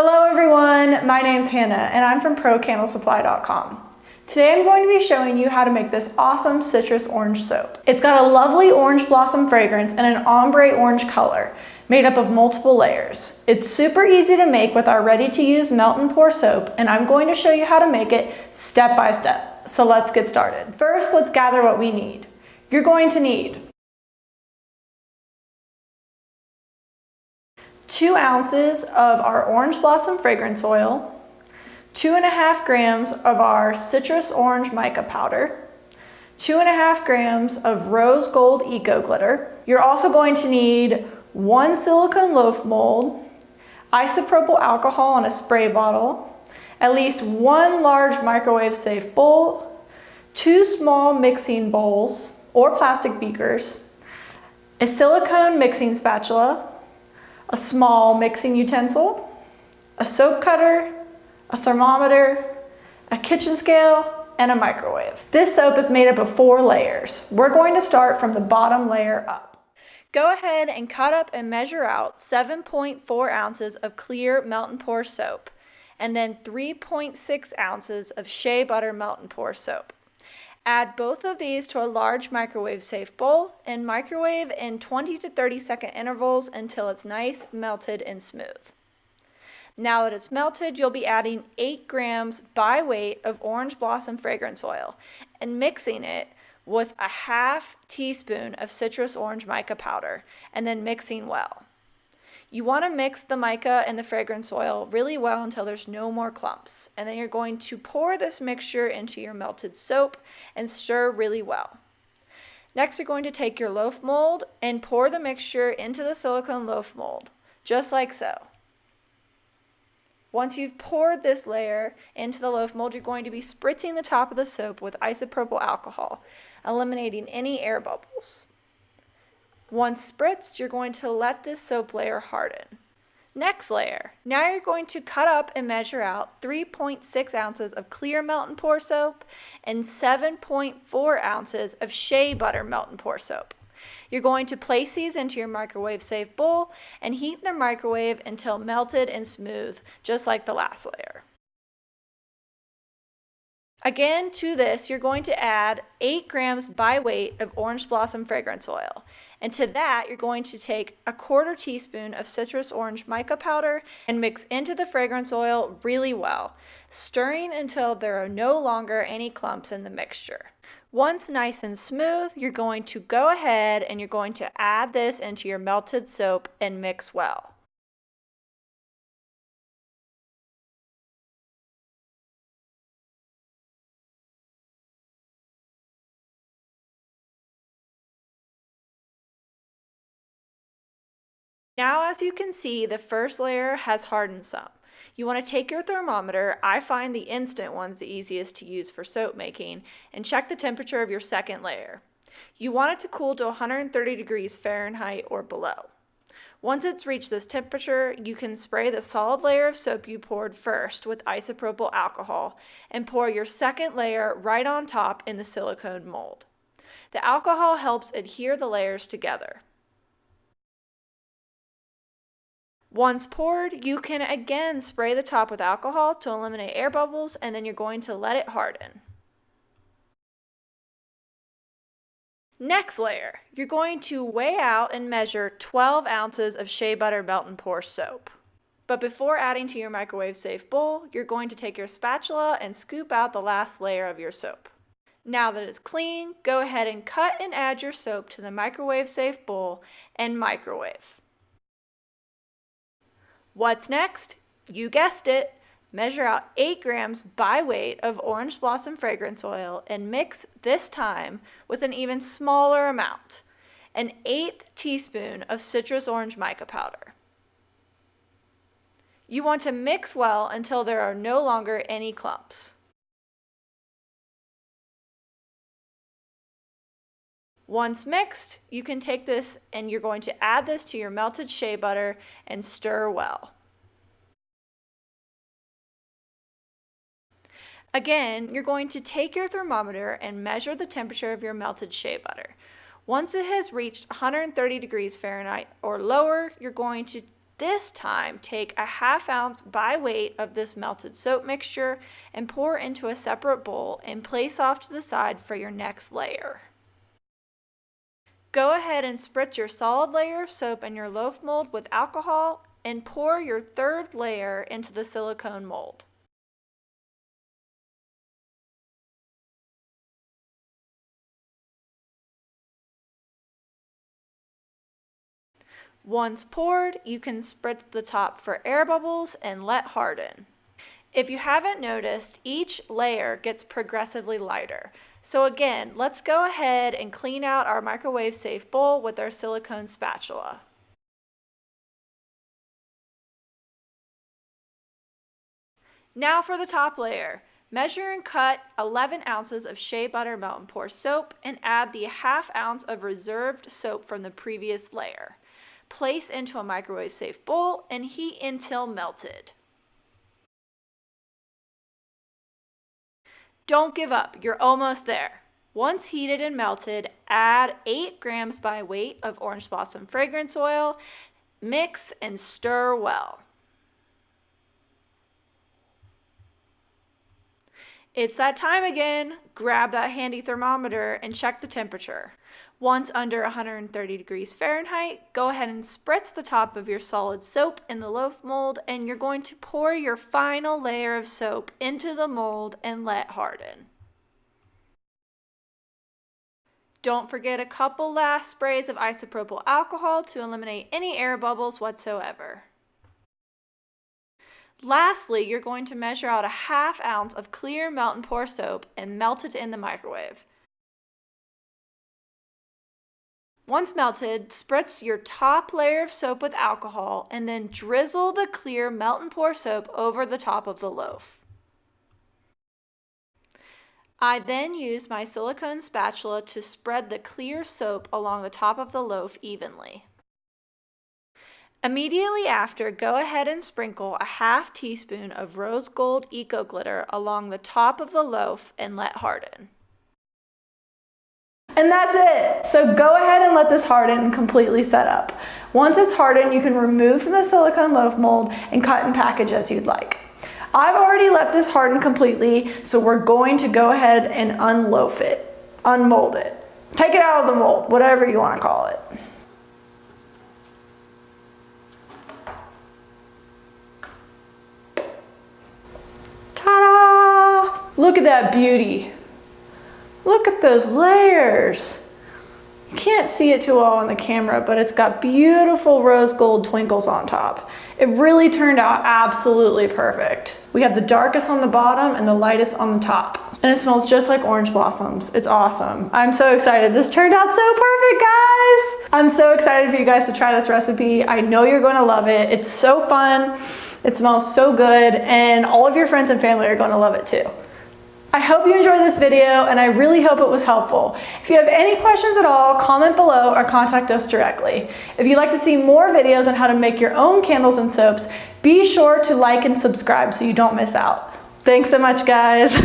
Hello everyone, my name's Hannah and I'm from ProCandleSupply.com. Today I'm going to be showing you how to make this awesome citrus orange soap. It's got a lovely orange blossom fragrance and an ombre orange color, made up of multiple layers. It's super easy to make with our ready-to-use melt and pour soap, and I'm going to show you how to make it step by step. So let's get started. First, let's gather what we need. You're going to need 2 ounces of our orange blossom fragrance oil, 2.5 grams of our citrus orange mica powder, 2.5 grams of rose gold eco glitter. You're also going to need 1 silicone loaf mold, isopropyl alcohol in a spray bottle, at least 1 large microwave safe bowl, 2 small mixing bowls or plastic beakers, a silicone mixing spatula, a small mixing utensil, a soap cutter, a thermometer, a kitchen scale, and a microwave. This soap is made up of 4 layers. We're going to start from the bottom layer up. Go ahead and cut up and measure out 7.4 ounces of clear melt and pour soap, and then 3.6 ounces of shea butter melt and pour soap. Add both of these to a large microwave safe bowl and microwave in 20 to 30 second intervals until it's nice, melted, and smooth. Now that it's melted, you'll be adding 8 grams by weight of orange blossom fragrance oil and mixing it with a ½ teaspoon of citrus orange mica powder and then mixing well. You want to mix the mica and the fragrance oil really well until there's no more clumps, and then you're going to pour this mixture into your melted soap and stir really well. Next, you're going to take your loaf mold and pour the mixture into the silicone loaf mold, just like so. Once you've poured this layer into the loaf mold, you're going to be spritzing the top of the soap with isopropyl alcohol, eliminating any air bubbles. Once spritzed, you're going to let this soap layer harden. Next layer. Now you're going to cut up and measure out 3.6 ounces of clear melt and pour soap and 7.4 ounces of shea butter melt and pour soap. You're going to place these into your microwave safe bowl and heat in the microwave until melted and smooth, just like the last layer. Again, to this, you're going to add 8 grams by weight of orange blossom fragrance oil. And to that, you're going to take a 1/4 teaspoon of citrus orange mica powder and mix into the fragrance oil really well, stirring until there are no longer any clumps in the mixture. Once nice and smooth, you're going to go ahead and you're going to add this into your melted soap and mix well. Now, as you can see, the first layer has hardened some. You want to take your thermometer, I find the instant ones the easiest to use for soap making, and check the temperature of your second layer. You want it to cool to 130 degrees Fahrenheit or below. Once it's reached this temperature, you can spray the solid layer of soap you poured first with isopropyl alcohol and pour your second layer right on top in the silicone mold. The alcohol helps adhere the layers together. Once poured, you can again spray the top with alcohol to eliminate air bubbles, and then you're going to let it harden. Next layer, you're going to weigh out and measure 12 ounces of shea butter melt and pour soap. But before adding to your microwave safe bowl, you're going to take your spatula and scoop out the last layer of your soap. Now that it's clean, go ahead and cut and add your soap to the microwave safe bowl and microwave. What's next? You guessed it. Measure out 8 grams by weight of orange blossom fragrance oil and mix this time with an even smaller amount, an 1/8 teaspoon of citrus orange mica powder. You want to mix well until there are no longer any clumps. Once mixed, you can take this and you're going to add this to your melted shea butter and stir well. Again, you're going to take your thermometer and measure the temperature of your melted shea butter. Once it has reached 130 degrees Fahrenheit or lower, you're going to This time, take a 1/2 ounce by weight of this melted soap mixture and pour into a separate bowl and place off to the side for your next layer. Go ahead and spritz your solid layer of soap in your loaf mold with alcohol and pour your third layer into the silicone mold. Once poured, you can spritz the top for air bubbles and let harden. If you haven't noticed, each layer gets progressively lighter. So again, let's go ahead and clean out our microwave safe bowl with our silicone spatula. Now for the top layer. Measure and cut 11 ounces of shea butter melt and pour soap and add the 1/2 ounce of reserved soap from the previous layer. Place into a microwave safe bowl and heat until melted. Don't give up, you're almost there. Once heated and melted, add 8 grams by weight of orange blossom fragrance oil, mix and stir well. It's that time again. Grab that handy thermometer and check the temperature. Once under 130 degrees Fahrenheit, go ahead and spritz the top of your solid soap in the loaf mold, and you're going to pour your final layer of soap into the mold and let harden. Don't forget a couple last sprays of isopropyl alcohol to eliminate any air bubbles whatsoever. Lastly, you're going to measure out a 1/2 ounce of clear melt and pour soap and melt it in the microwave. Once melted, spritz your top layer of soap with alcohol and then drizzle the clear melt and pour soap over the top of the loaf. I then used my silicone spatula to spread the clear soap along the top of the loaf evenly. Immediately after, go ahead and sprinkle a 1/2 teaspoon of rose gold eco glitter along the top of the loaf and let harden. And that's it. So go ahead and let this harden and completely set up. Once it's hardened, you can remove from the silicone loaf mold and cut and package as you'd like. I've already let this harden completely, so we're going to go ahead and unloaf it, unmold it. Take it out of the mold, whatever you want to call it. Ta-da! Look at that beauty. Look at those layers. You can't see it too well on the camera, but it's got beautiful rose gold twinkles on top. It really turned out absolutely perfect. We have the darkest on the bottom and the lightest on the top. And it smells just like orange blossoms. It's awesome. I'm so excited. This turned out so perfect, guys. I'm so excited for you guys to try this recipe. I know you're going to love it. It's so fun. It smells so good. And all of your friends and family are going to love it too. I hope you enjoyed this video and I really hope it was helpful. If you have any questions at all, comment below or contact us directly. If you'd like to see more videos on how to make your own candles and soaps, be sure to like and subscribe so you don't miss out. Thanks so much, guys.